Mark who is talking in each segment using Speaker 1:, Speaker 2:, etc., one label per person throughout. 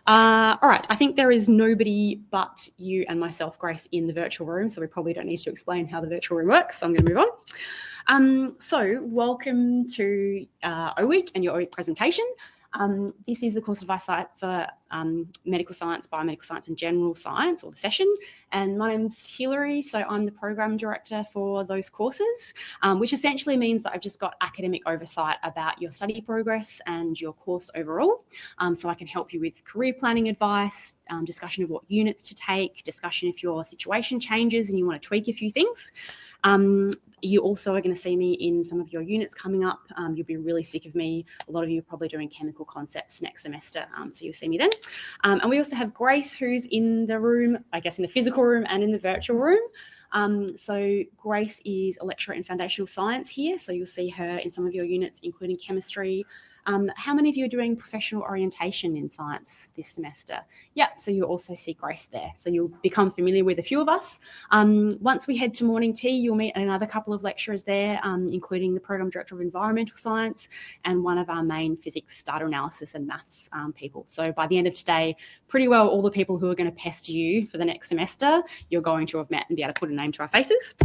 Speaker 1: All right, I think there is nobody but you and myself, Grace, in the virtual room, so we probably don't need to explain how the virtual room works, so I'm going to move on. So welcome to OWeek and your OWeek presentation. This is the course advice site for medical science, biomedical science and general science, or the session. And my name's Hilary, so I'm the program director for those courses, which essentially means that I've just got academic oversight about your study progress and your course overall. So I can help you with career planning advice, discussion of what units to take, discussion if your situation changes and you want to tweak a few things. You also are going to see me in some of your units coming up. You'll be really sick of me. A lot of you are probably doing chemical concepts next semester, so you'll see me then. And we also have Grace, who's in the room, I guess in the physical room and in the virtual room. So Grace is a lecturer in foundational science here, so you'll see her in some of your units, including chemistry. How many of you are doing professional orientation in science this semester? Yeah, so you'll also see Grace there. So you'll become familiar with a few of us. Once we head to morning tea, you'll meet another couple of lecturers there, including the Program Director of Environmental Science and one of our main physics data analysis and maths people. So by the end of today, pretty well all the people who are going to pester you for the next semester, you're going to have met and be able to put a name to our faces.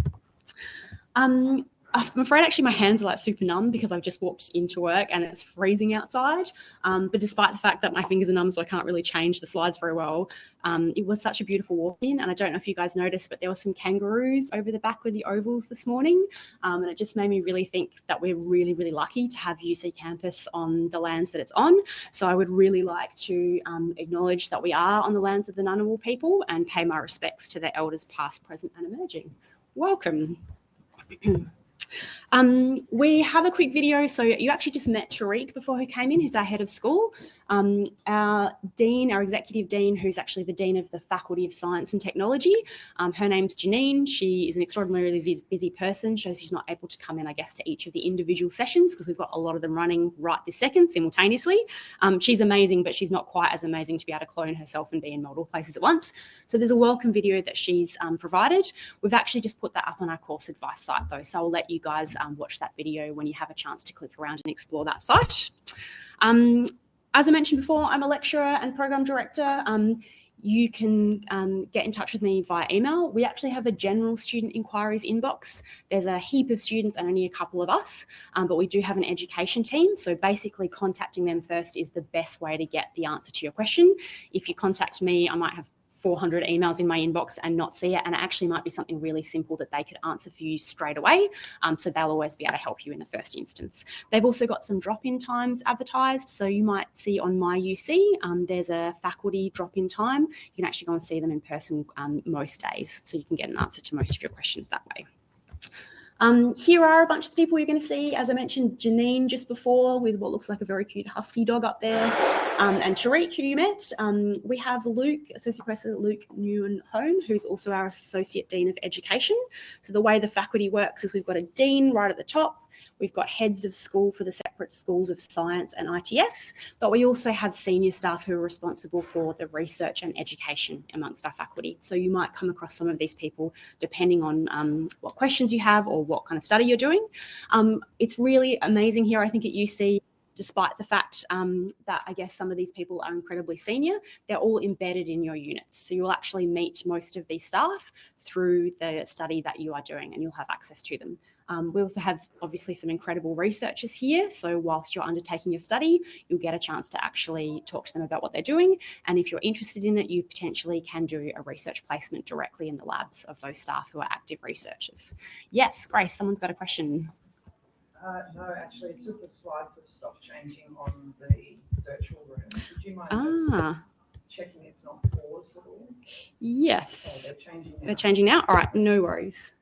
Speaker 1: I'm afraid actually my hands are like super numb because I've just walked into work and it's freezing outside. But despite the fact that my fingers are numb, so I can't really change the slides very well, it was such a beautiful walk in. And I don't know if you guys noticed, but there were some kangaroos over the back with the ovals this morning. And it just made me really think that we're really, really lucky to have UC campus on the lands that it's on. So I would really like to acknowledge that we are on the lands of the Ngunnawal people and pay my respects to their elders past, present and emerging. Welcome. We have a quick video. So you actually just met Tariq before who came in, who's our head of school. Our dean, our executive dean, who's actually the dean of the Faculty of Science and Technology. Her name's Janine. She is an extraordinarily busy person, so she's not able to come in, I guess, to each of the individual sessions because we've got a lot of them running right this second simultaneously. She's amazing, but she's not quite as amazing to be able to clone herself and be in multiple places at once. So there's a welcome video that she's provided. We've actually just put that up on our course advice site though, so I'll let you guys watch that video when you have a chance to click around and explore that site. As I mentioned before, I'm a lecturer and program director. You can get in touch with me via email. We actually have a general student inquiries inbox. There's a heap of students and only a couple of us, but we do have an education team. So basically contacting them first is the best way to get the answer to your question. If you contact me, I might have 400 emails in my inbox and not see it, and it actually might be something really simple that they could answer for you straight away, so they'll always be able to help you in the first instance. They've also got some drop-in times advertised, so you might see on my UC there's a faculty drop-in time. You can actually go and see them in person most days, so you can get an answer to most of your questions that way. Here are a bunch of people you're going to see. As I mentioned, Janine just before with what looks like a very cute husky dog up there, and Tariq, who you met. We have Luke, Associate Professor Luke Nguyen-Hone, who's also our Associate Dean of Education. So the way the faculty works is we've got a dean right at the top. We've got heads of school for the separate schools of science and ITS, but we also have senior staff who are responsible for the research and education amongst our faculty. So you might come across some of these people depending on what questions you have or what kind of study you're doing. It's really amazing here, I think, at UC. Despite the fact that I guess some of these people are incredibly senior, they're all embedded in your units. So you'll actually meet most of these staff through the study that you are doing and you'll have access to them. We also have obviously some incredible researchers here. So whilst you're undertaking your study, you'll get a chance to actually talk to them about what they're doing. And if you're interested in it, you potentially can do a research placement directly in the labs of those staff who are active researchers. Yes, Grace, someone's got a question.
Speaker 2: No, actually, it's just the slides have stopped changing on the virtual room. Would you mind just checking it's not paused at all?
Speaker 1: Yes.
Speaker 2: Oh, they're changing now.
Speaker 1: They're changing now? All right, no worries.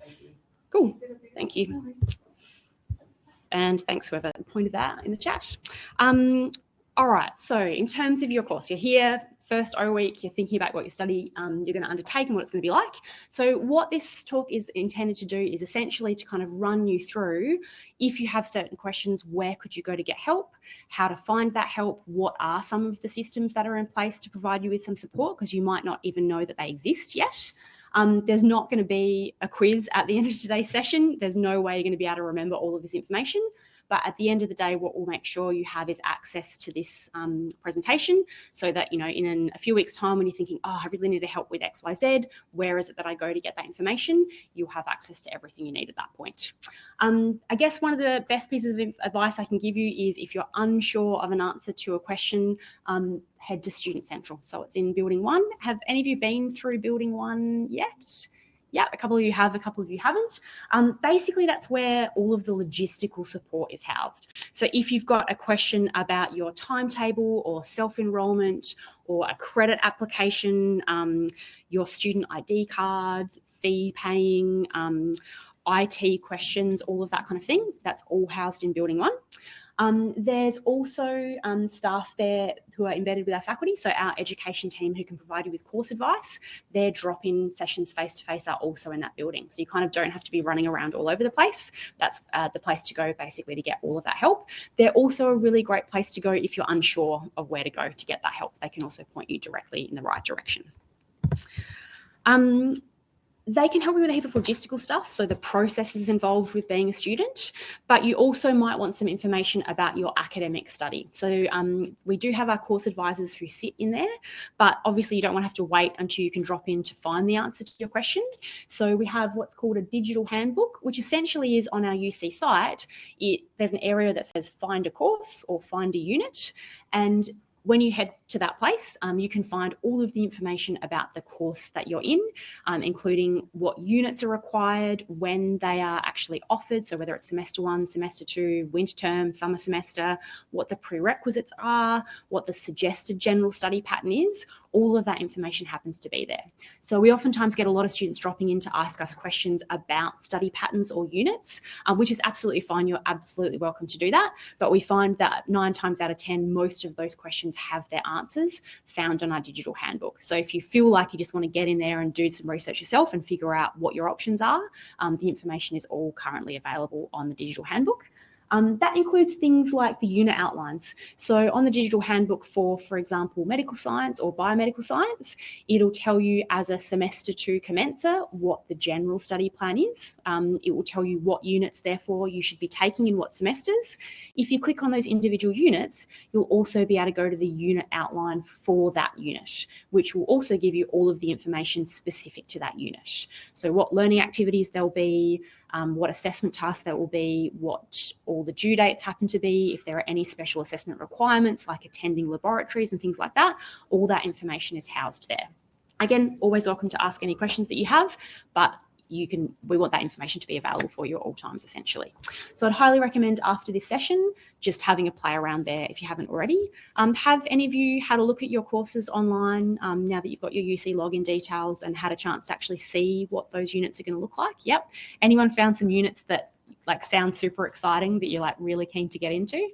Speaker 2: Thank you.
Speaker 1: Cool, thank you. And thanks whoever pointed that in the chat. All right, so in terms of your course, you're here, first O week, you're thinking about what your study you're going to undertake and what it's going to be like. So what this talk is intended to do is essentially to kind of run you through, if you have certain questions, where could you go to get help, how to find that help, what are some of the systems that are in place to provide you with some support, because you might not even know that they exist yet. There's not going to be a quiz at the end of today's session. There's no way you're going to be able to remember all of this information, But at the end of the day, what we'll make sure you have is access to this presentation, so that, you know, in a few weeks' time when you're thinking, oh, I really need help with XYZ, where is it that I go to get that information? You'll have access to everything you need at that point. I guess one of the best pieces of advice I can give you is, if you're unsure of an answer to a question, head to Student Central. So it's in Building 1. Have any of you been through Building 1 yet? Yeah, a couple of you have, a couple of you haven't. Basically, that's where all of the logistical support is housed. So if you've got a question about your timetable or self-enrollment or a credit application, your student ID cards, fee paying, IT questions, all of that kind of thing, that's all housed in Building 1. There's also staff there who are embedded with our faculty, so our education team who can provide you with course advice. Their drop-in sessions face-to-face are also in that building, so you kind of don't have to be running around all over the place. That's the place to go basically to get all of that help. They're also a really great place to go if you're unsure of where to go to get that help. They can also point you directly in the right direction. They can help you with a heap of logistical stuff, so the processes involved with being a student, but you also might want some information about your academic study. So we do have our course advisors who sit in there, but obviously you don't want to have to wait until you can drop in to find the answer to your question. So we have what's called a digital handbook, which essentially is on our UC site. There's an area that says find a course or find a unit, and when you head to that place, you can find all of the information about the course that you're in, including what units are required, when they are actually offered, so whether it's semester 1, semester 2, winter term, summer semester, what the prerequisites are, what the suggested general study pattern is. All of that information happens to be there. So we oftentimes get a lot of students dropping in to ask us questions about study patterns or units, which is absolutely fine. You're absolutely welcome to do that. But we find that 9 times out of 10, most of those questions have their answers found on our digital handbook. So if you feel like you just want to get in there and do some research yourself and figure out what your options are, the information is all currently available on the digital handbook. That includes things like the unit outlines. So on the digital handbook for example, medical science or biomedical science, it'll tell you as a semester 2 commencer what the general study plan is. It will tell you what units, therefore, you should be taking in what semesters. If you click on those individual units, you'll also be able to go to the unit outline for that unit, which will also give you all of the information specific to that unit. So what learning activities there'll be, what assessment tasks there will be, what all the due dates happen to be, if there are any special assessment requirements like attending laboratories and things like that, all that information is housed there. Again, always welcome to ask any questions that you have, but we want that information to be available for you at all times, essentially. So I'd highly recommend after this session just having a play around there if you haven't already. Have any of you had a look at your courses online now that you've got your UC login details and had a chance to actually see what those units are going to look like? Yep. Anyone found some units that sound super exciting that you're really keen to get into?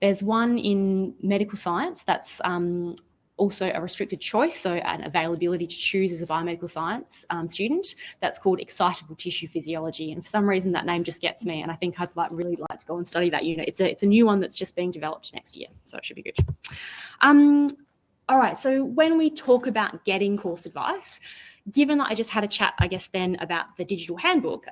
Speaker 1: There's one in medical science that's also a restricted choice, so an availability to choose as a biomedical science student. That's called excitable tissue physiology, and for some reason that name just gets me, and I think I'd really like to go and study that unit. It's a new one that's just being developed next year, so it should be good. All right, so when we talk about getting course advice, given that I just had a chat, I guess, then about the digital handbook,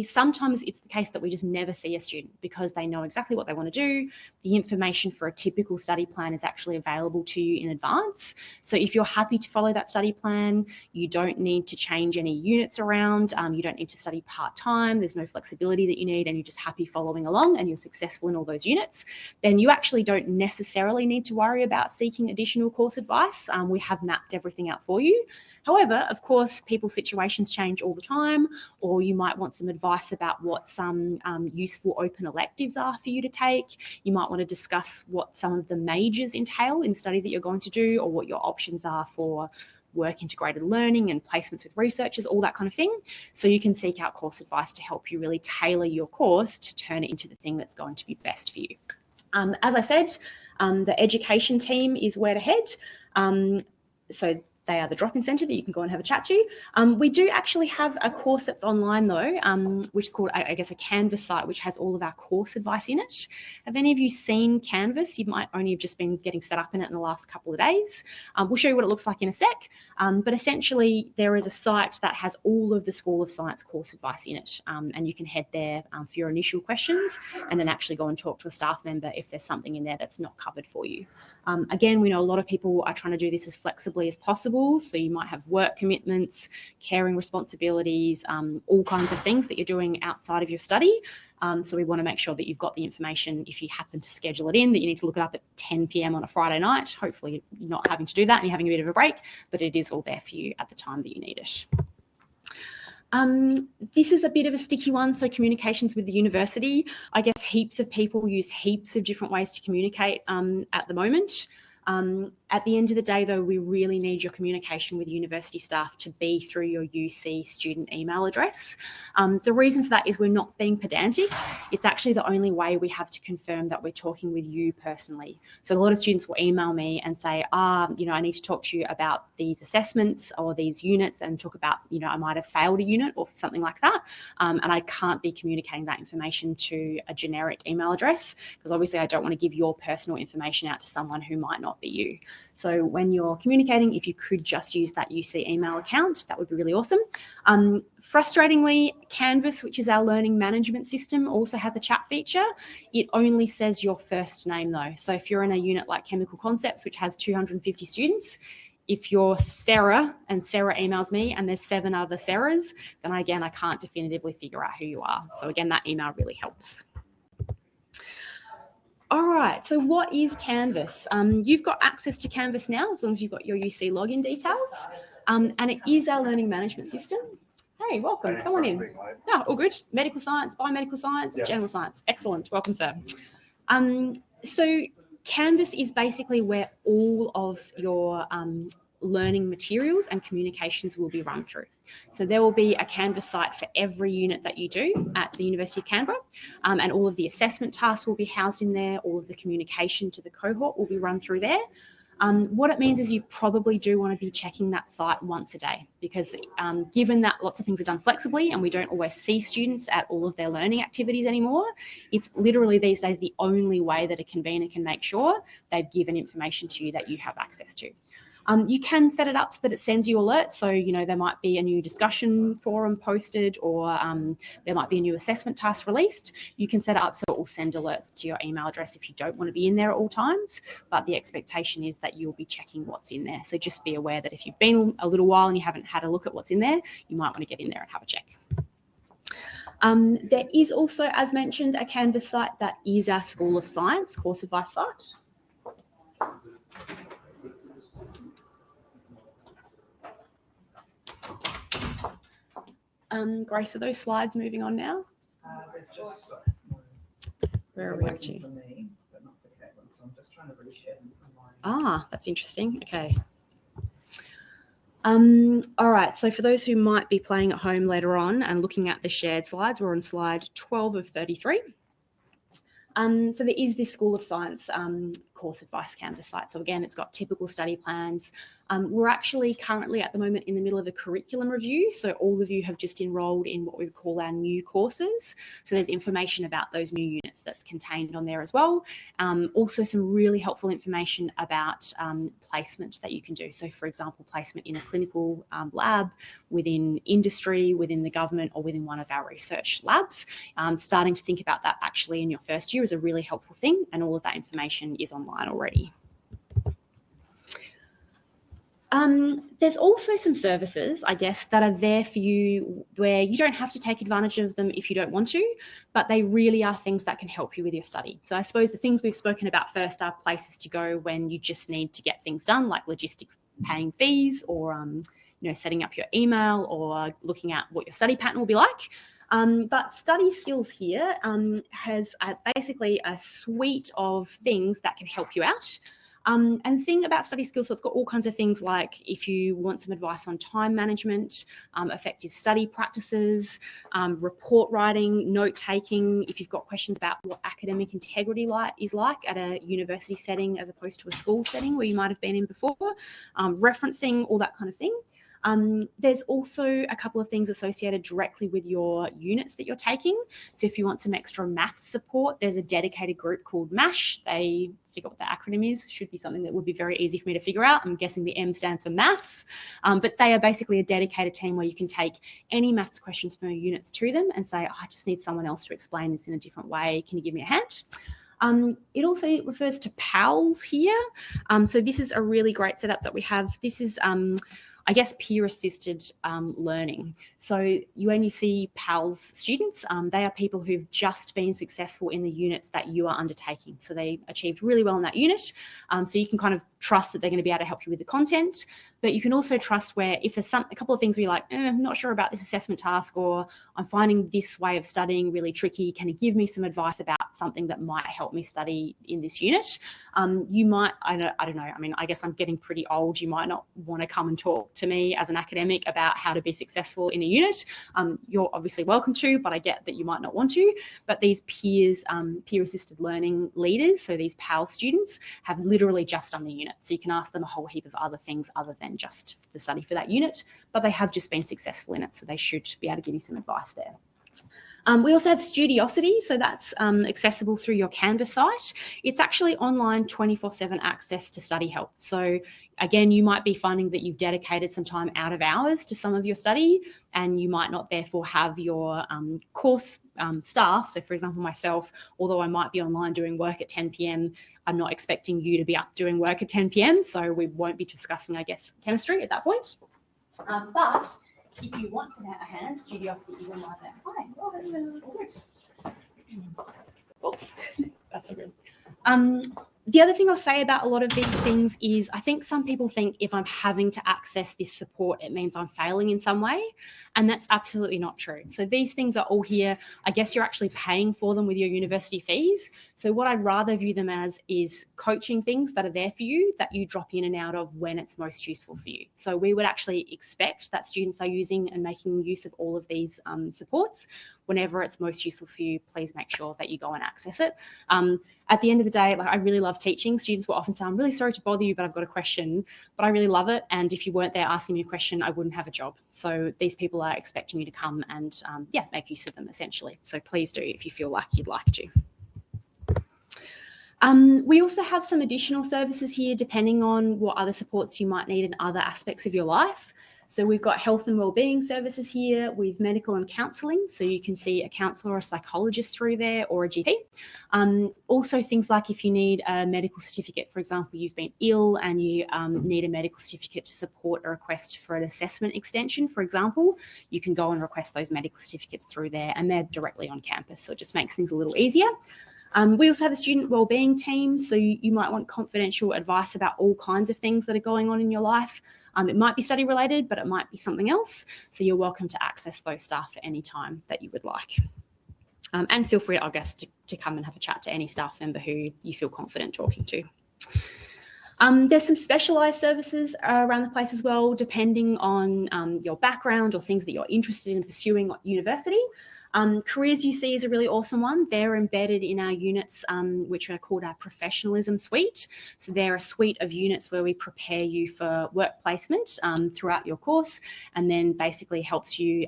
Speaker 1: sometimes it's the case that we just never see a student because they know exactly what they want to do. The information for a typical study plan is actually available to you in advance. So if you're happy to follow that study plan, you don't need to change any units around, you don't need to study part-time, there's no flexibility that you need, and you're just happy following along and you're successful in all those units, then you actually don't necessarily need to worry about seeking additional course advice. We have mapped everything out for you. However, of course, people's situations change all the time, or you might want some advice about what some useful open electives are for you to take. You might want to discuss what some of the majors entail in study that you're going to do, or what your options are for work integrated learning and placements with researchers, all that kind of thing. So you can seek out course advice to help you really tailor your course to turn it into the thing that's going to be best for you. As I said, the education team is where to head. So they are the drop-in centre that you can go and have a chat to. We do actually have a course that's online though, which is called, I guess, a Canvas site, which has all of our course advice in it. Have any of you seen Canvas? You might only have just been getting set up in it in the last couple of days. We'll show you what it looks like in a sec, but essentially there is a site that has all of the School of Science course advice in it, and you can head there for your initial questions and then actually go and talk to a staff member if there's something in there that's not covered for you. Again, we know a lot of people are trying to do this as flexibly as possible, so you might have work commitments, caring responsibilities, all kinds of things that you're doing outside of your study. So we want to make sure that you've got the information if you happen to schedule it in, that you need to look it up at 10 p.m. on a Friday night. Hopefully you're not having to do that and you're having a bit of a break, but it is all there for you at the time that you need it. This is a bit of a sticky one, so communications with the university. I guess heaps of people use heaps of different ways to communicate at the moment. At the end of the day, though, we really need your communication with university staff to be through your UC student email address. The reason for that is we're not being pedantic. It's actually the only way we have to confirm that we're talking with you personally. So a lot of students will email me and say, you know, I need to talk to you about these assessments or these units, and talk about, you know, I might have failed a unit or something like that. And I can't be communicating that information to a generic email address, because obviously I don't want to give your personal information out to someone who might not be you. So when you're communicating, if you could just use that UC email account, that would be really awesome. Frustratingly, Canvas, which is our learning management system, also has a chat feature. It only says your first name though. So if you're in a unit like Chemical Concepts, which has 250 students, if you're Sarah and Sarah emails me and there's 7 other Sarahs, then again, I can't definitively figure out who you are. So again, that email really helps. All right, so what is Canvas? You've got access to Canvas now, as long as you've got your UC login details, and it is our learning management system. Hey, welcome, come on in. No, all good. Medical science, biomedical science, yes. General science. Excellent, welcome, sir. So Canvas is basically where all of your learning materials and communications will be run through. So there will be a Canvas site for every unit that you do at the University of Canberra, and all of the assessment tasks will be housed in there. All of the communication to the cohort will be run through there. What it means is you probably do want to be checking that site once a day, because given that lots of things are done flexibly and we don't always see students at all of their learning activities anymore, it's literally these days the only way that a convener can make sure they've given information to you that you have access to. You can set it up so that it sends you alerts. So, you know, there might be a new discussion forum posted, or there might be a new assessment task released. You can set it up so it will send alerts to your email address if you don't want to be in there at all times. But the expectation is that you'll be checking what's in there. So just be aware that if you've been a little while and you haven't had a look at what's in there, you might want to get in there and have a check. There is also, as mentioned, a Canvas site that is our School of Science course advice site. Grace, are those slides moving on now? Where are we up to? That's interesting. Okay. All right, so for those who might be playing at home later on and looking at the shared slides, we're on slide 12 of 33. So there is this School of Science course advice Canvas site. So again, it's got typical study plans. We're actually currently at the moment in the middle of a curriculum review. So all of you have just enrolled in what we would call our new courses. So there's information about those new units that's contained on there as well. Also some really helpful information about placement that you can do. So for example, placement in a clinical lab, within industry, within the government, or within one of our research labs. Starting to think about that actually in your first year is a really helpful thing, and all of that information is online already. There's also some services, I guess, that are there for you where you don't have to take advantage of them if you don't want to, but they really are things that can help you with your study. So I suppose the things we've spoken about first are places to go when you just need to get things done, like logistics, paying fees, or you know, setting up your email, or looking at what your study pattern will be like. But Study Skills here has basically a suite of things that can help you out. And the thing about study skills, so it's got all kinds of things like if you want some advice on time management, effective study practices, report writing, note taking, if you've got questions about what academic integrity is like at a university setting as opposed to a school setting where you might have been in before, referencing, all that kind of thing. There's also a couple of things associated directly with your units that you're taking. So if you want some extra math support, there's a dedicated group called MASH. They figure what the acronym is. Should be something that would be very easy for me to figure out. I'm guessing the M stands for maths. But they are basically a dedicated team where you can take any maths questions from your units to them and say, oh, I just need someone else to explain this in a different way. Can you give me a hand? It also refers to PALS here. So this is a really great setup that we have. This is I guess, peer-assisted learning. So when you see PALS students, they are people who've just been successful in the units that you are undertaking. So they achieved really well in that unit. So you can kind of trust that they're going to be able to help you with the content, but you can also trust where if there's a couple of things where you're like, I'm not sure about this assessment task, or I'm finding this way of studying really tricky, can you give me some advice about something that might help me study in this unit? You might, I don't know, I mean, I guess I'm getting pretty old. You might not want to come and talk to me as an academic about how to be successful in a unit. You're obviously welcome to, but I get that you might not want to. But these peer-assisted learning leaders, so these PAL students, have literally just done the unit. So you can ask them a whole heap of other things other than just the study for that unit, but they have just been successful in it, so they should be able to give you some advice there. We also have Studiosity, so that's accessible through your Canvas site. It's actually online 24/7 access to study help. So again, you might be finding that you've dedicated some time out of hours to some of your study, and you might not therefore have your course staff. So for example, myself, although I might be online doing work at 10 p.m, I'm not expecting you to be up doing work at 10 p.m, so we won't be discussing, I guess, chemistry at that point. But if you want to have a hand, Studiosity is online there. Hi. Oh, good. Oops, that's so good. The other thing I'll say about a lot of these things is I think some people think if I'm having to access this support, it means I'm failing in some way, and that's absolutely not true. So these things are all here. I guess you're actually paying for them with your university fees. So what I'd rather view them as is coaching things that are there for you that you drop in and out of when it's most useful for you. So we would actually expect that students are using and making use of all of these supports. Whenever it's most useful for you, please make sure that you go and access it. At the end of the day, like, I really love teaching. Students will often say, I'm really sorry to bother you, but I've got a question. But I really love it. And if you weren't there asking me a question, I wouldn't have a job. So these people are expecting you to come and make use of them essentially. So please do if you feel like you'd like to. We also have some additional services here depending on what other supports you might need in other aspects of your life. So we've got health and wellbeing services here with medical and counselling. So you can see a counsellor or a psychologist through there, or a GP. Also things like if you need a medical certificate, for example, you've been ill and you need a medical certificate to support a request for an assessment extension, for example, you can go and request those medical certificates through there, and they're directly on campus. So it just makes things a little easier. We also have a student wellbeing team, so you might want confidential advice about all kinds of things that are going on in your life. It might be study related, but it might be something else. So you're welcome to access those staff at any time that you would like. And feel free, I guess, to come and have a chat to any staff member who you feel confident talking to. There's some specialised services around the place as well, depending on your background or things that you're interested in pursuing at university. Careers UC is a really awesome one. They're embedded in our units, which are called our professionalism suite. So they're a suite of units where we prepare you for work placement throughout your course, and then basically helps you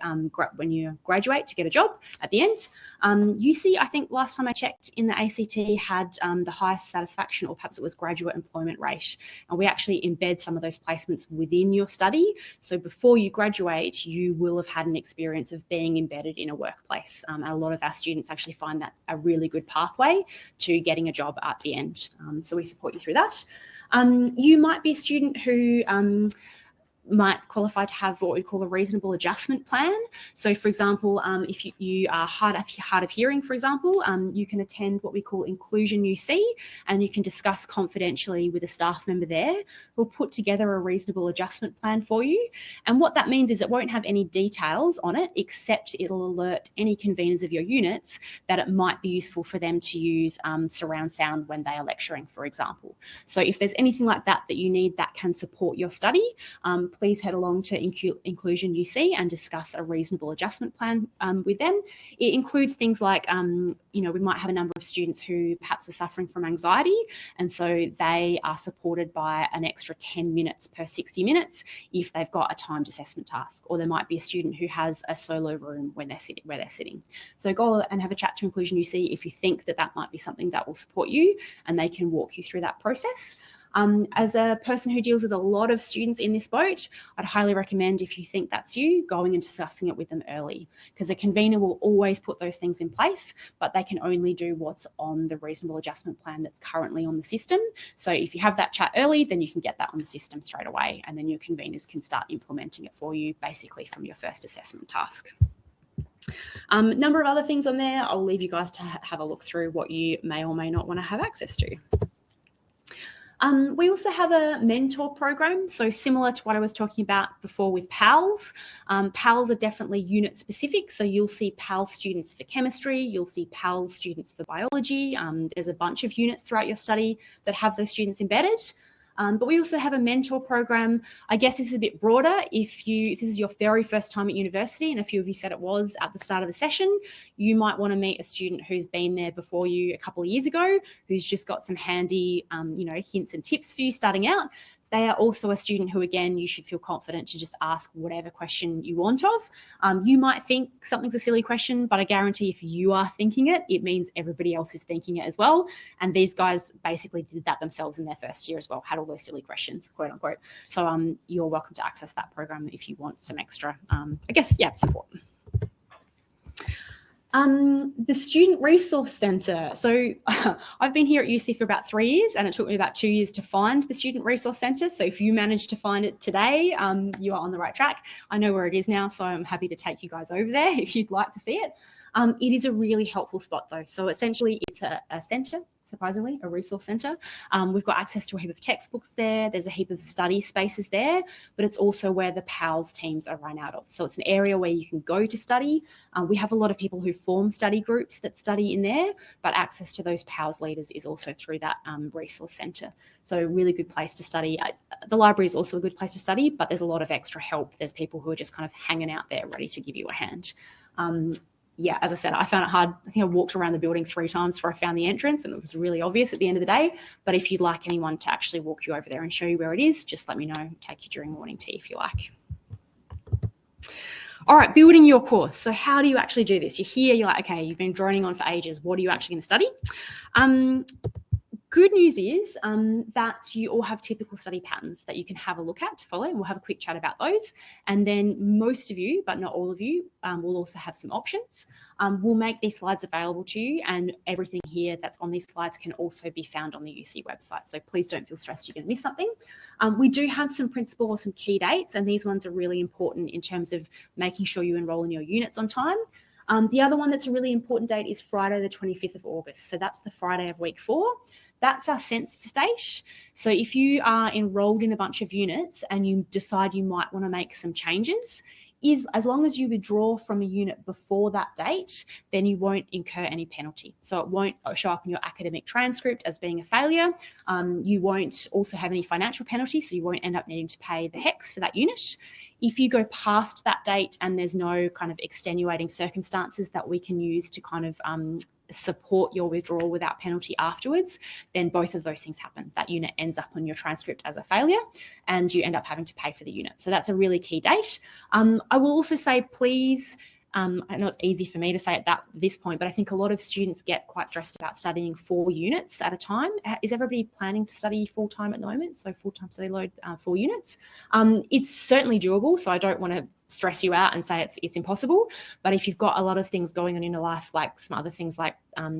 Speaker 1: when you graduate to get a job at the end. UC, I think last time I checked in the ACT, had the highest satisfaction, or perhaps it was graduate employment rate. And we actually embed some of those placements within your study. So before you graduate, you will have had an experience of being embedded in a workplace. And a lot of our students actually find that a really good pathway to getting a job at the end. So we support you through that. You might be a student who might qualify to have what we call a reasonable adjustment plan. So for example, if you are hard of hearing, for example, you can attend what we call Inclusion UC, and you can discuss confidentially with a staff member there who'll put together a reasonable adjustment plan for you. And what that means is it won't have any details on it, except it'll alert any conveners of your units that it might be useful for them to use surround sound when they are lecturing, for example. So if there's anything like that that you need that can support your study, please head along to Inclusion UC and discuss a reasonable adjustment plan with them. It includes things like, we might have a number of students who perhaps are suffering from anxiety, and so they are supported by an extra 10 minutes per 60 minutes if they've got a timed assessment task, or there might be a student who has a solo room when they're sitting. So go and have a chat to Inclusion UC if you think that that might be something that will support you, and they can walk you through that process. As a person who deals with a lot of students in this boat, I'd highly recommend, if you think that's you, going and discussing it with them early, because a convener will always put those things in place, but they can only do what's on the reasonable adjustment plan that's currently on the system. So if you have that chat early, then you can get that on the system straight away, and then your conveners can start implementing it for you basically from your first assessment task. Number of other things on there, I'll leave you guys to have a look through what you may or may not want to have access to. We also have a mentor program, so similar to what I was talking about before with PALS. PALS are definitely unit specific, so you'll see PALS students for chemistry, you'll see PALS students for biology. There's a bunch of units throughout your study that have those students embedded. But we also have a mentor program. I guess this is a bit broader. If this is your very first time at university, and a few of you said it was at the start of the session, you might want to meet a student who's been there before you a couple of years ago, who's just got some handy, hints and tips for you starting out. They are also a student who, again, you should feel confident to just ask whatever question you want of. You might think something's a silly question, but I guarantee if you are thinking it, it means everybody else is thinking it as well. And these guys basically did that themselves in their first year as well, had all those silly questions, quote unquote. So you're welcome to access that program if you want some extra, support. The Student Resource Centre. So I've been here at UC for about 3 years, and it took me about 2 years to find the Student Resource Centre. So if you managed to find it today, you are on the right track. I know where it is now, so I'm happy to take you guys over there if you'd like to see it. It is a really helpful spot though. So essentially it's a centre, surprisingly, a resource centre. We've got access to a heap of textbooks there. There's a heap of study spaces there, but it's also where the PALS teams are run out of. So it's an area where you can go to study. We have a lot of people who form study groups that study in there, but access to those PALS leaders is also through that resource centre. So a really good place to study. The library is also a good place to study, but there's a lot of extra help. There's people who are just kind of hanging out there ready to give you a hand. Yeah, as I said, I found it hard. I think I walked around the building 3 times before I found the entrance, and it was really obvious at the end of the day. But if you'd like anyone to actually walk you over there and show you where it is, just let me know. Take you during morning tea if you like. All right, building your course. So how do you actually do this? You're here, you're like, okay, you've been droning on for ages. What are you actually going to study? Good news is that you all have typical study patterns that you can have a look at to follow, and we'll have a quick chat about those. And then most of you, but not all of you, will also have some options. We'll make these slides available to you, and everything here that's on these slides can also be found on the UC website. So please don't feel stressed you're going to miss something. We do have some principal or some key dates, and these ones are really important in terms of making sure you enroll in your units on time. The other one that's a really important date is Friday the 25th of August. So that's the Friday of week 4. That's our census date. So if you are enrolled in a bunch of units and you decide you might want to make some changes, as long as you withdraw from a unit before that date, then you won't incur any penalty. So it won't show up in your academic transcript as being a failure. You won't also have any financial penalty, so you won't end up needing to pay the HECS for that unit. If you go past that date and there's no kind of extenuating circumstances that we can use to kind of support your withdrawal without penalty afterwards, then both of those things happen. That unit ends up on your transcript as a failure and you end up having to pay for the unit. So that's a really key date. I will also say, please, I know it's easy for me to say at this point, but I think a lot of students get quite stressed about studying 4 units at a time. Is everybody planning to study full-time at the moment? So full-time study load, 4 units. It's certainly doable, so I don't want to stress you out and say it's impossible. But if you've got a lot of things going on in your life, like some other things like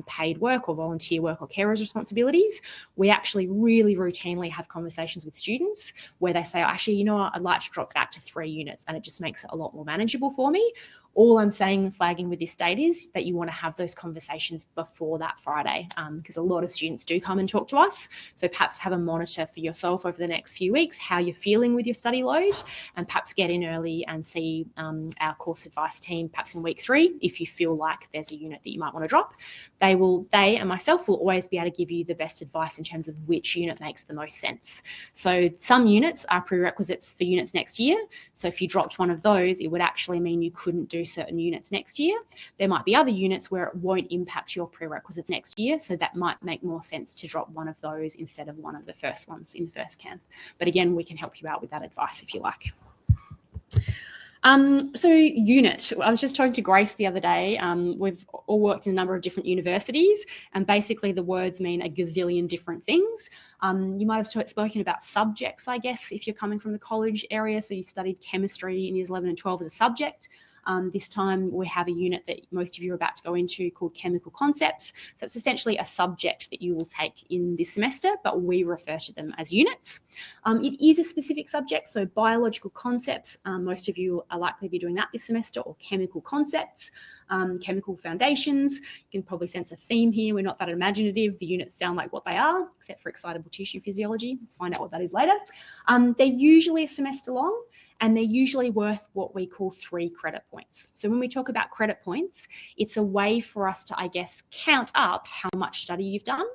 Speaker 1: paid work or volunteer work or carers responsibilities, we actually really routinely have conversations with students where they say, oh, actually, you know what, I'd like to drop back to 3 units, and it just makes it a lot more manageable for me. All I'm saying and flagging with this date is that you want to have those conversations before that Friday, because a lot of students do come and talk to us. So perhaps have a monitor for yourself over the next few weeks, how you're feeling with your study load, and perhaps get in early and see our course advice team perhaps in week 3 if you feel like there's a unit that you might want to drop. They and myself will always be able to give you the best advice in terms of which unit makes the most sense. So some units are prerequisites for units next year. So if you dropped one of those, it would actually mean you couldn't do certain units next year. There might be other units where it won't impact your prerequisites next year, so that might make more sense to drop one of those instead of one of the first ones in the first camp. But again, we can help you out with that advice if you like. So unit, I was just talking to Grace the other day. We've all worked in a number of different universities, and basically the words mean a gazillion different things. You might have spoken about subjects, I guess, if you're coming from the college area. So you studied chemistry in years 11 and 12 as a subject. This time we have a unit that most of you are about to go into called chemical concepts. So it's essentially a subject that you will take in this semester, but we refer to them as units. It is a specific subject, so biological concepts, most of you are likely to be doing that this semester, or chemical concepts, chemical foundations. You can probably sense a theme here. We're not that imaginative. The units sound like what they are, except for excitable tissue physiology. Let's find out what that is later. They're usually a semester long, and they're usually worth what we call 3 credit points. So when we talk about credit points, it's a way for us to, I guess, count up how much study you've done.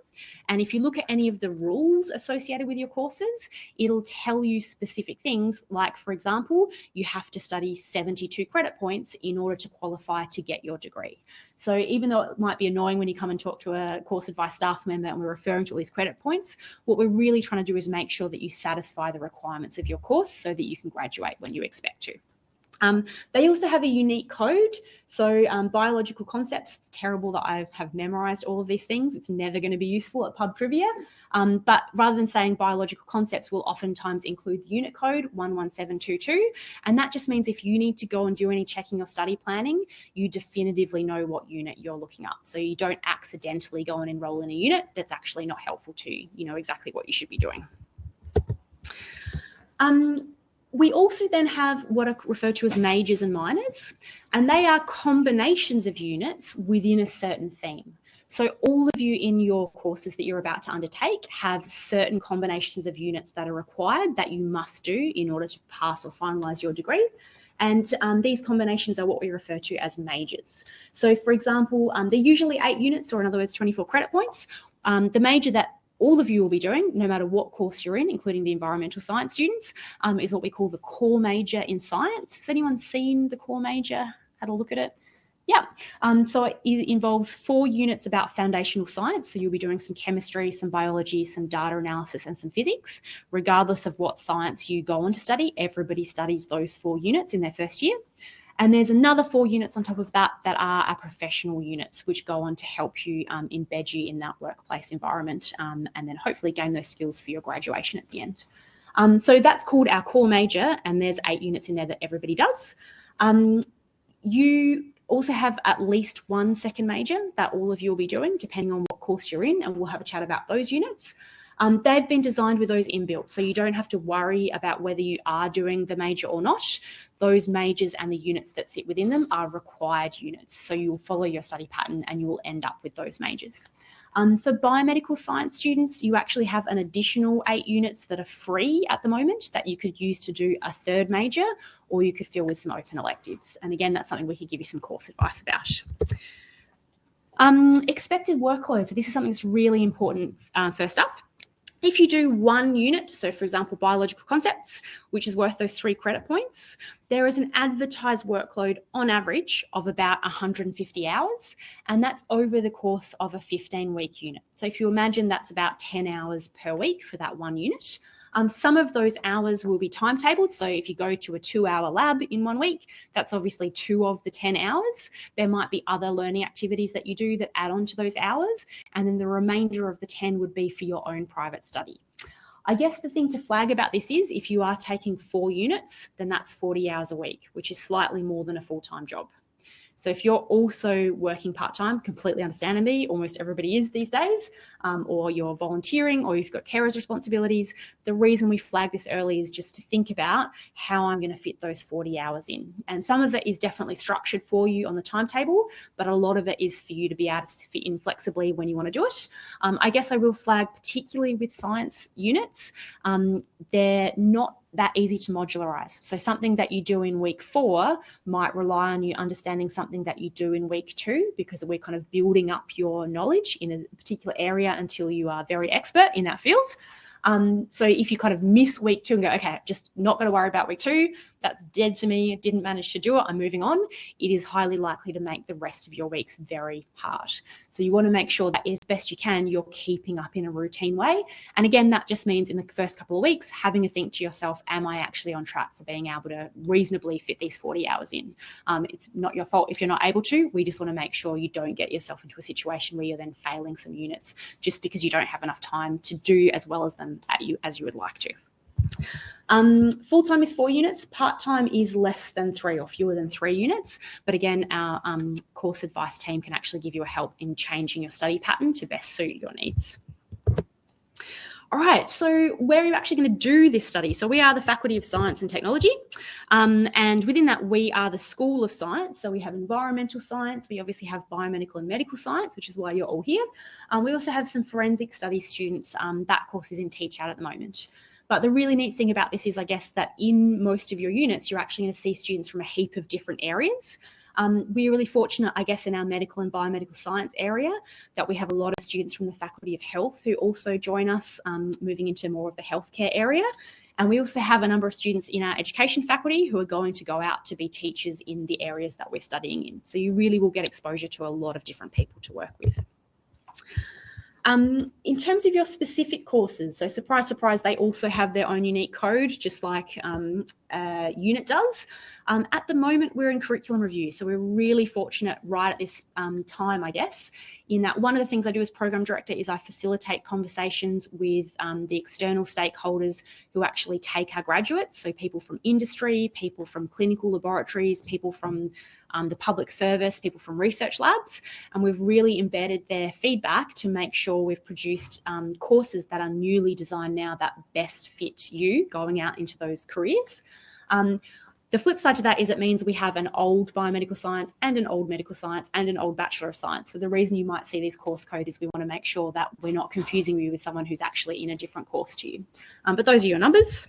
Speaker 1: And if you look at any of the rules associated with your courses, it'll tell you specific things, like, for example, you have to study 72 credit points in order to qualify to get your degree. So even though it might be annoying when you come and talk to a course advice staff member and we're referring to all these credit points, what we're really trying to do is make sure that you satisfy the requirements of your course so that you can graduate when you expect to. They also have a unique code. So biological concepts, it's terrible that I have memorized all of these things. It's never going to be useful at pub trivia. But rather than saying biological concepts, we'll oftentimes include the unit code 11722. And that just means if you need to go and do any checking or study planning, you definitively know what unit you're looking up. So you don't accidentally go and enroll in a unit that's actually not helpful to you. You know exactly what you should be doing. We also then have what are referred to as majors and minors, and they are combinations of units within a certain theme. So all of you in your courses that you're about to undertake have certain combinations of units that are required that you must do in order to pass or finalise your degree. And these combinations are what we refer to as majors. So for example, they're usually 8 units, or in other words, 24 credit points. The major that all of you will be doing, no matter what course you're in, including the environmental science students, is what we call the core major in science. Has anyone seen the core major? Had a look at it? Yeah, so it involves 4 units about foundational science. So you'll be doing some chemistry, some biology, some data analysis, and some physics. Regardless of what science you go on to study, everybody studies those 4 units in their first year. And there's another 4 units on top of that that are our professional units, which go on to help you embed you in that workplace environment, and then hopefully gain those skills for your graduation at the end. So that's called our core major, and there's 8 units in there that everybody does. You also have at least 1 second major that all of you will be doing, depending on what course you're in, and we'll have a chat about those units. They've been designed with those inbuilt, so you don't have to worry about whether you are doing the major or not. Those majors and the units that sit within them are required units, so you will follow your study pattern and you will end up with those majors. For biomedical science students, you actually have an additional 8 units that are free at the moment that you could use to do a 3rd major, or you could fill with some open electives. And again, that's something we could give you some course advice about. Expected workload. So this is something that's really important first up. If you do 1 unit, so for example, biological concepts, which is worth those 3 credit points, there is an advertised workload on average of about 150 hours, and that's over the course of a 15-week unit. So if you imagine that's about 10 hours per week for that 1 unit. Some of those hours will be timetabled. So if you go to a 2-hour lab in 1 week, that's obviously 2 of the 10 hours. There might be other learning activities that you do that add on to those hours. And then the remainder of the 10 would be for your own private study. I guess the thing to flag about this is if you are taking 4 units, then that's 40 hours a week, which is slightly more than a full-time job. So if you're also working part-time, completely understandably, almost everybody is these days, or you're volunteering or you've got carers responsibilities, the reason we flag this early is just to think about how I'm going to fit those 40 hours in. And some of it is definitely structured for you on the timetable, but a lot of it is for you to be able to fit in flexibly when you want to do it. I guess I will flag, particularly with science units, they're not that easy to modularize. So something that you do in week 4 might rely on you understanding something that you do in week 2, because we're kind of building up your knowledge in a particular area until you are very expert in that field. So if you kind of miss week 2 and go, okay, just not going to worry about week 2, that's dead to me, didn't manage to do it, I'm moving on, it is highly likely to make the rest of your weeks very hard. So you want to make sure that as best you can, you're keeping up in a routine way. And again, that just means in the first couple of weeks, having a think to yourself, am I actually on track for being able to reasonably fit these 40 hours in? It's not your fault if you're not able to. We just want to make sure you don't get yourself into a situation where you're then failing some units just because you don't have enough time to do as well as them as you would like to. Full-time is 4 units, part-time is less than 3 or fewer than 3 units. But again, our course advice team can actually give you a help in changing your study pattern to best suit your needs. All right, so where are you actually going to do this study? So we are the Faculty of Science and Technology, and within that we are the School of Science. So we have environmental science, we obviously have biomedical and medical science, which is why you're all here. We also have some forensic studies students. That course is in Teach Out at the moment. But the really neat thing about this is, I guess, that in most of your units, you're actually going to see students from a heap of different areas. We're really fortunate, I guess, in our medical and biomedical science area that we have a lot of students from the Faculty of Health who also join us, moving into more of the healthcare area. And we also have a number of students in our education faculty who are going to go out to be teachers in the areas that we're studying in. So you really will get exposure to a lot of different people to work with. In terms of your specific courses, so surprise, surprise, they also have their own unique code, just like unit does. At the moment, we're in curriculum review, so we're really fortunate right at this time, I guess, in that one of the things I do as program director is I facilitate conversations with the external stakeholders who actually take our graduates, so people from industry, people from clinical laboratories, people from the public service, people from research labs, and we've really embedded their feedback to make sure we've produced courses that are newly designed now that best fit you going out into those careers. The flip side to that is it means we have an old biomedical science and an old medical science and an old Bachelor of Science. So the reason you might see these course codes is we want to make sure that we're not confusing you with someone who's actually in a different course to you. But those are your numbers.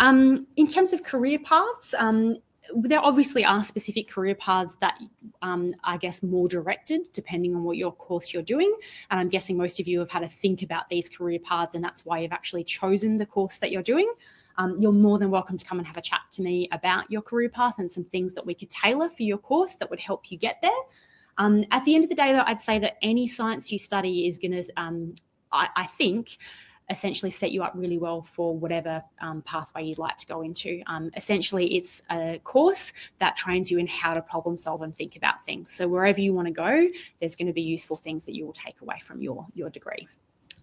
Speaker 1: In terms of career paths, there obviously are specific career paths that I guess more directed depending on what your course you're doing. And I'm guessing most of you have had to think about these career paths, and that's why you've actually chosen the course that you're doing. You're more than welcome to come and have a chat to me about your career path and some things that we could tailor for your course that would help you get there. At the end of the day, though, I'd say that any science you study is going to, I think, essentially set you up really well for whatever pathway you'd like to go into. Essentially, it's a course that trains you in how to problem solve and think about things. So wherever you want to go, there's going to be useful things that you will take away from your degree.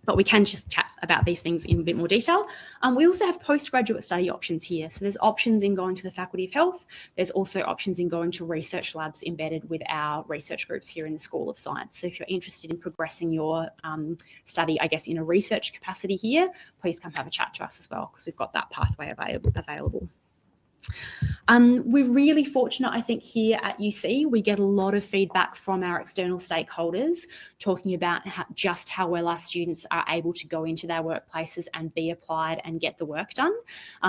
Speaker 1: But we can just chat about these things in a bit more detail. We also have postgraduate study options here. So there's options in going to the Faculty of Health. There's also options in going to research labs embedded with our research groups here in the School of Science. So if you're interested in progressing your study, I guess, in a research capacity here, please come have a chat to us as well, because we've got that pathway available. We're really fortunate, I think, here at UC. We get a lot of feedback from our external stakeholders talking about just how well our students are able to go into their workplaces and be applied and get the work done.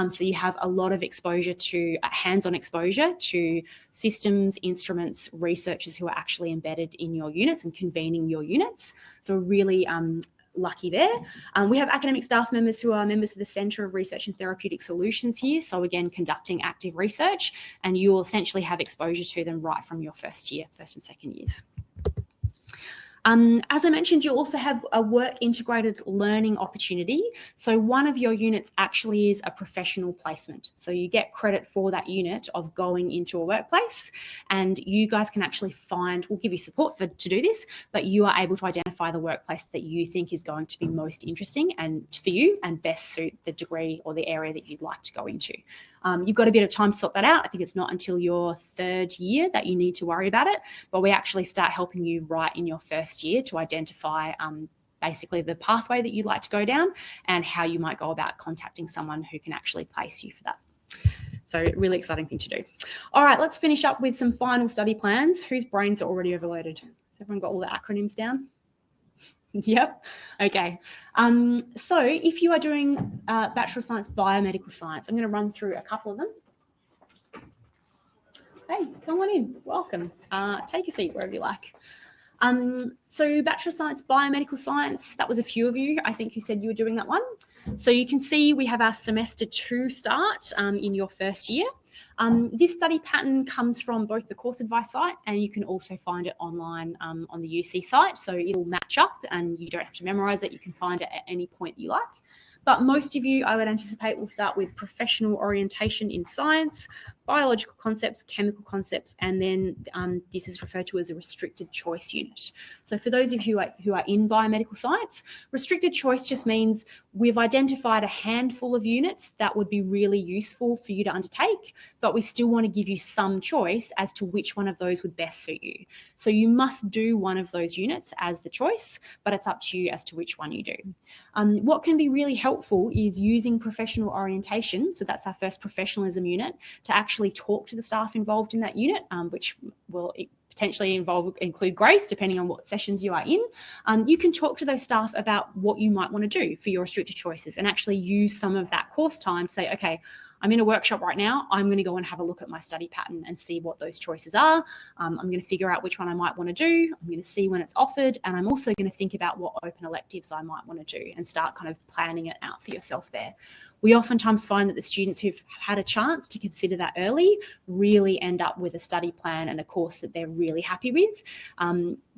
Speaker 1: So you have a lot of exposure to hands-on exposure to systems, instruments, researchers who are actually embedded in your units and convening your units. So really lucky there. We have academic staff members who are members of the Centre of Research and Therapeutic Solutions here, so again conducting active research, and you will essentially have exposure to them right from your first and second years. As I mentioned, you also have a work integrated learning opportunity. So one of your units actually is a professional placement. So you get credit for that unit of going into a workplace, and you guys can actually find, we'll give you support to do this, but you are able to identify the workplace that you think is going to be most interesting and for you and best suit the degree or the area that you'd like to go into. You've got a bit of time to sort that out. I think it's not until your 3rd year that you need to worry about it, but we actually start helping you right in your 1st year to identify basically the pathway that you'd like to go down and how you might go about contacting someone who can actually place you for that. So really exciting thing to do. All right, let's finish up with some final study plans. Whose brains are already overloaded? Has everyone got all the acronyms down? Yep. Okay. So if you are doing Bachelor of Science Biomedical Science, I'm going to run through a couple of them. Hey, come on in. Welcome. Take a seat wherever you like. So Bachelor of Science Biomedical Science, that was a few of you, I think, who said you were doing that one. So you can see we have our semester 2 start in your 1st year. This study pattern comes from both the course advice site, and you can also find it online on the UC site. So it'll match up and you don't have to memorize it. You can find it at any point you like. But most of you, I would anticipate, will start with professional orientation in science, biological concepts, chemical concepts, and then this is referred to as a restricted choice unit. So for those of you who are in biomedical science, restricted choice just means we've identified a handful of units that would be really useful for you to undertake, but we still want to give you some choice as to which one of those would best suit you. So you must do one of those units as the choice, but it's up to you as to which one you do. What can be really helpful is using professional orientation, so that's our first professionalism unit, to actually talk to the staff involved in that unit, which will potentially include Grace, depending on what sessions you are in. You can talk to those staff about what you might want to do for your restricted choices and actually use some of that course time to say, okay, I'm in a workshop right now. I'm going to go and have a look at my study pattern and see what those choices are. I'm going to figure out which one I might want to do. I'm going to see when it's offered. And I'm also going to think about what open electives I might want to do and start kind of planning it out for yourself there. We oftentimes find that the students who've had a chance to consider that early really end up with a study plan and a course that they're really happy with.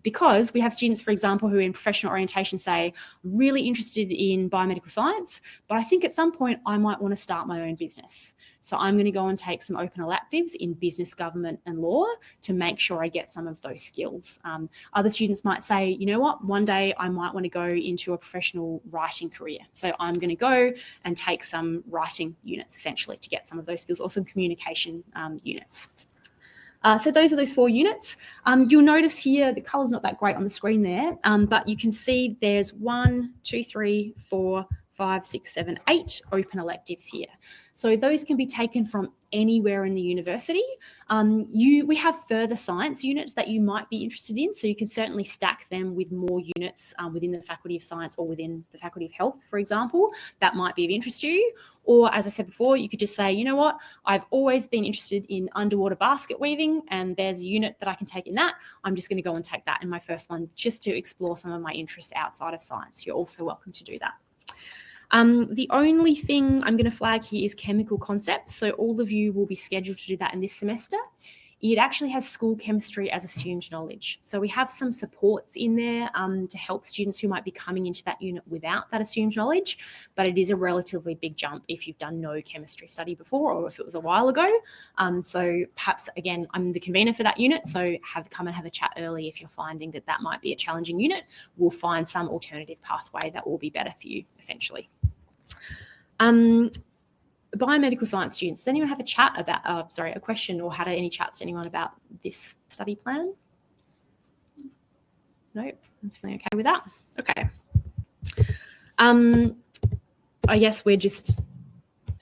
Speaker 1: Because we have students, for example, who in professional orientation say, I'm really interested in biomedical science, but I think at some point I might want to start my own business. So I'm going to go and take some open electives in business, government and law to make sure I get some of those skills. Other students might say, you know what, one day I might want to go into a professional writing career. So I'm going to go and take some writing units essentially to get some of those skills, or some communication units. So those are those 4 units. You'll notice here the colour's not that great on the screen there, but you can see there's 1, 2, 3, 4, 5, 6, 7, 8 open electives here. So those can be taken from anywhere in the university. We have further science units that you might be interested in, so you can certainly stack them with more units within the Faculty of Science or within the Faculty of Health, for example. That might be of interest to you. Or as I said before, you could just say, you know what, I've always been interested in underwater basket weaving and there's a unit that I can take in that. I'm just going to go and take that in my first one just to explore some of my interests outside of science. You're also welcome to do that. The only thing I'm going to flag here is chemical concepts. So all of you will be scheduled to do that in this semester. It actually has school chemistry as assumed knowledge. So we have some supports in there to help students who might be coming into that unit without that assumed knowledge, but it is a relatively big jump if you've done no chemistry study before or if it was a while ago. So perhaps, again, I'm the convener for that unit, so come and have a chat early if you're finding that that might be a challenging unit. We'll find some alternative pathway that will be better for you, essentially. Biomedical science students, does anyone have a question or had any chats to anyone about this study plan? No, that's feeling okay with that. Okay. I guess we're just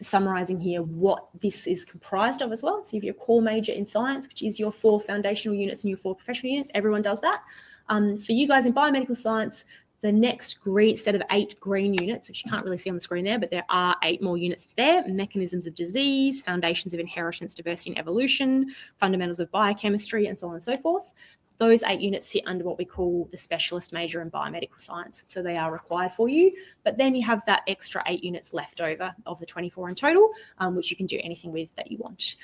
Speaker 1: summarising here what this is comprised of as well. So you have your core major in science, which is your 4 foundational units and your 4 professional units. Everyone does that. For you guys in biomedical science, the next set of 8 green units, which you can't really see on the screen there, but there are 8 more units there: mechanisms of disease, foundations of inheritance, diversity and evolution, fundamentals of biochemistry, and so on and so forth. Those 8 units sit under what we call the specialist major in biomedical science. So they are required for you, but then you have that extra 8 units left over of the 24 in total, which you can do anything with that you want.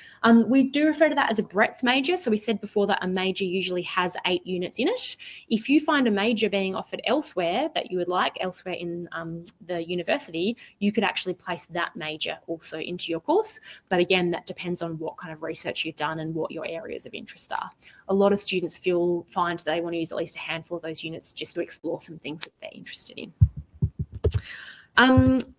Speaker 1: We do refer to that as a breadth major. So we said before that a major usually has 8 units in it. If you find a major being offered elsewhere that you would like, elsewhere in the university, you could actually place that major also into your course. But again, that depends on what kind of research you've done and what your areas of interest are. A lot of students find they want to use at least a handful of those units just to explore some things that they're interested in.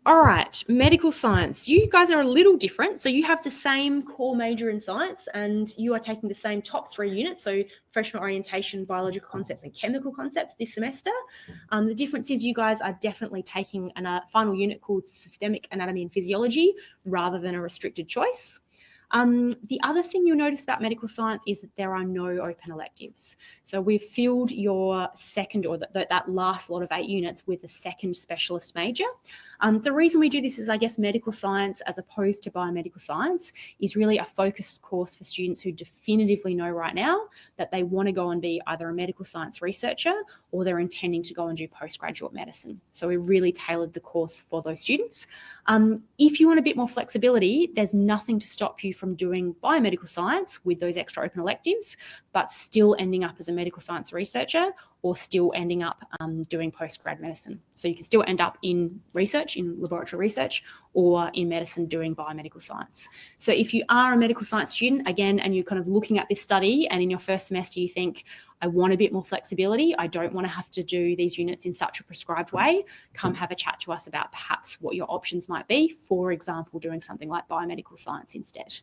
Speaker 1: All right, medical science. You guys are a little different. So you have the same core major in science and you are taking the same top 3 units. So professional orientation, biological concepts and chemical concepts this semester. The difference is you guys are definitely taking a final unit called systemic anatomy and physiology rather than a restricted choice. The other thing you'll notice about medical science is that there are no open electives. So we've filled your second, or that last lot of 8 units with a second specialist major. The reason we do this is, I guess, medical science as opposed to biomedical science is really a focused course for students who definitively know right now that they want to go and be either a medical science researcher or they're intending to go and do postgraduate medicine. So we really tailored the course for those students. If you want a bit more flexibility, there's nothing to stop you from doing biomedical science with those extra open electives, but still ending up as a medical science researcher or still ending up doing postgrad medicine. So you can still end up in research, in laboratory research, or in medicine doing biomedical science. So if you are a medical science student, again, and you're kind of looking at this study and in your first semester you think, I want a bit more flexibility, I don't want to have to do these units in such a prescribed way, come have a chat to us about perhaps what your options might be, for example, doing something like biomedical science instead.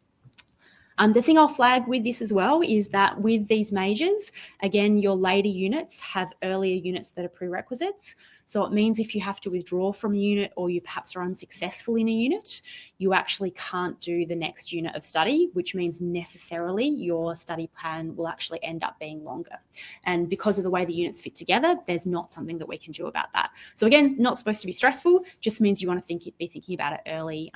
Speaker 1: The thing I'll flag with this as well is that with these majors, again, your later units have earlier units that are prerequisites. So it means if you have to withdraw from a unit or you perhaps are unsuccessful in a unit, you actually can't do the next unit of study, which means necessarily your study plan will actually end up being longer. And because of the way the units fit together, there's not something that we can do about that. So again, not supposed to be stressful, just means you want to be thinking about it early,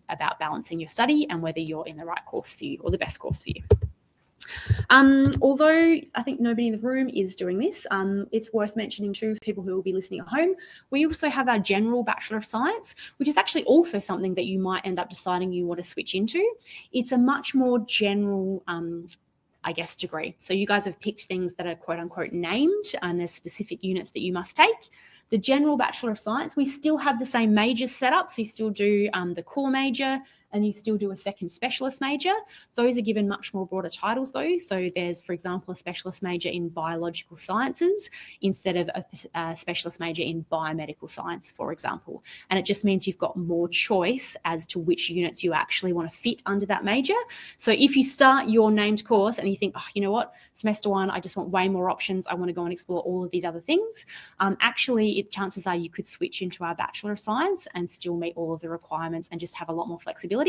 Speaker 1: about balancing your study and whether you're in the right course for you or the best course for you. Although I think nobody in the room is doing this, it's worth mentioning too for people who will be listening at home, we also have our general Bachelor of Science, which is actually also something that you might end up deciding you want to switch into. It's a much more general I guess, degree. So you guys have picked things that are quote unquote named and there's specific units that you must take. The general Bachelor of Science, we still have the same majors set up. So you still do the core major and you still do a second specialist major. Those are given much more broader titles though. So there's, for example, a specialist major in biological sciences instead of a specialist major in biomedical science, for example. And it just means you've got more choice as to which units you actually want to fit under that major. So if you start your named course and you think, oh, you know what, semester 1, I just want way more options. I want to go and explore all of these other things. Actually, chances are you could switch into our Bachelor of Science and still meet all of the requirements and just have a lot more flexibility.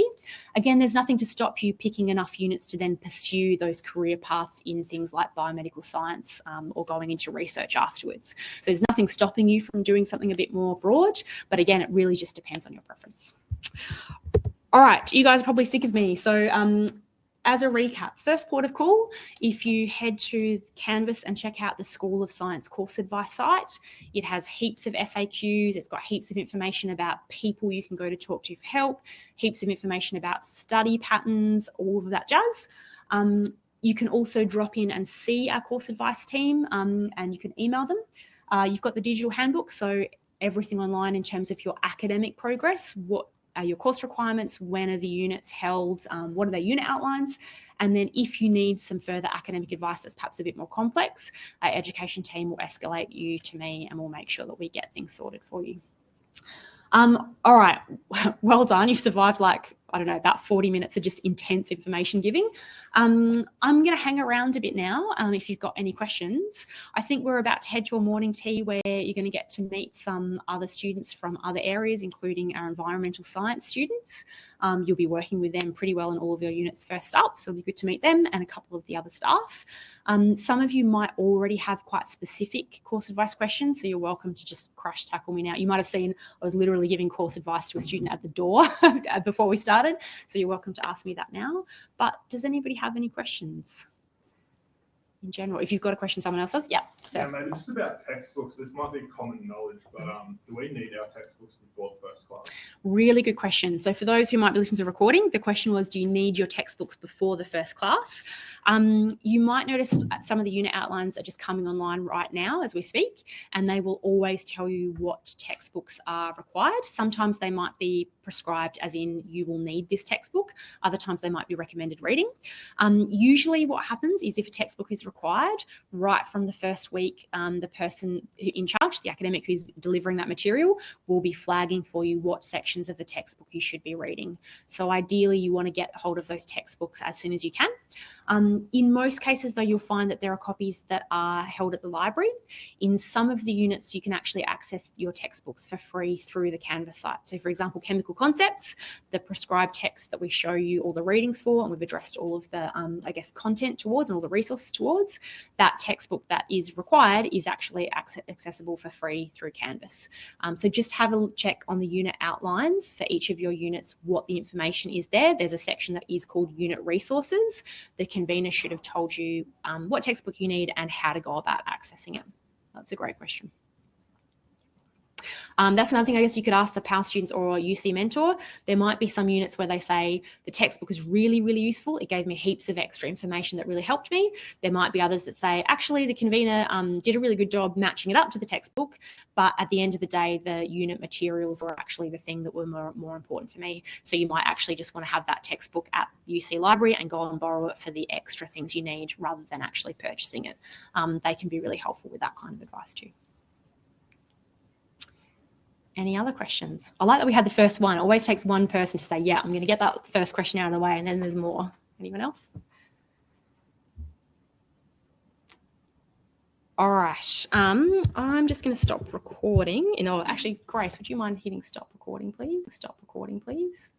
Speaker 1: Again, there's nothing to stop you picking enough units to then pursue those career paths in things like biomedical science or going into research afterwards. So there's nothing stopping you from doing something a bit more broad, but again, it really just depends on your preference. All right, you guys are probably sick of me. So as a recap, first port of call, if you head to Canvas and check out the School of Science course advice site, it has heaps of FAQs, it's got heaps of information about people you can go to talk to for help, heaps of information about study patterns, all of that jazz. You can also drop in and see our course advice team and you can email them. You've got the digital handbook, so everything online in terms of your academic progress, what are your course requirements, when are the units held, what are their unit outlines, and then if you need some further academic advice that's perhaps a bit more complex, our education team will escalate you to me and we'll make sure that we get things sorted for you. All right, well done. You've survived like, I don't know, about 40 minutes of just intense information giving. I'm going to hang around a bit now if you've got any questions. I think we're about to head to a morning tea where you're going to get to meet some other students from other areas, including our environmental science students. You'll be working with them pretty well in all of your units first up, so it'll be good to meet them and a couple of the other staff. Some of you might already have quite specific course advice questions, so you're welcome to just crash tackle me now. You might have seen I was literally giving course advice to a student at the door before we started, so you're welcome to ask me that now. But does anybody have any questions? in general. If you've got a question someone else does, yeah.
Speaker 3: Yeah, maybe just about textbooks. This might be common knowledge, but do we need our textbooks before the first class?
Speaker 1: Really good question. So for those who might be listening to the recording, the question was, do you need your textbooks before the first class? You might notice some of the unit outlines are just coming online right now as we speak, and they will always tell you what textbooks are required. Sometimes they might be prescribed as in you will need this textbook. Other times they might be recommended reading. Usually what happens is if a textbook is required, right from the first week, the person in charge, the academic who's delivering that material, will be flagging for you what sections of the textbook you should be reading. So ideally you want to get hold of those textbooks as soon as you can. In most cases though, you'll find that there are copies that are held at the library. In some of the units you can actually access your textbooks for free through the Canvas site. So for example, chemical concepts, the prescribed text that we show you all the readings for, and we've addressed all of the I guess content towards and all the resources towards, that textbook that is required is actually accessible for free through Canvas. So just have a check on the unit outlines for each of your units what the information is there. There's a section that is called unit resources. The convener should have told you what textbook you need and how to go about accessing it. That's a great question. That's another thing I guess you could ask the PAL students or a UC mentor. There might be some units where they say the textbook is really, really useful. It gave me heaps of extra information that really helped me. There might be others that say, actually, the convener did a really good job matching it up to the textbook, but at the end of the day, the unit materials were actually the thing that were more important for me. So you might actually just want to have that textbook at UC library and go and borrow it for the extra things you need rather than actually purchasing it. They can be really helpful with that kind of advice too. Any other questions? I like that we had the first one. It always takes one person to say, yeah, I'm going to get that first question out of the way, and then there's more. Anyone else? All right. I'm just going to stop recording. Actually, Grace, would you mind hitting stop recording, please? Stop recording, please.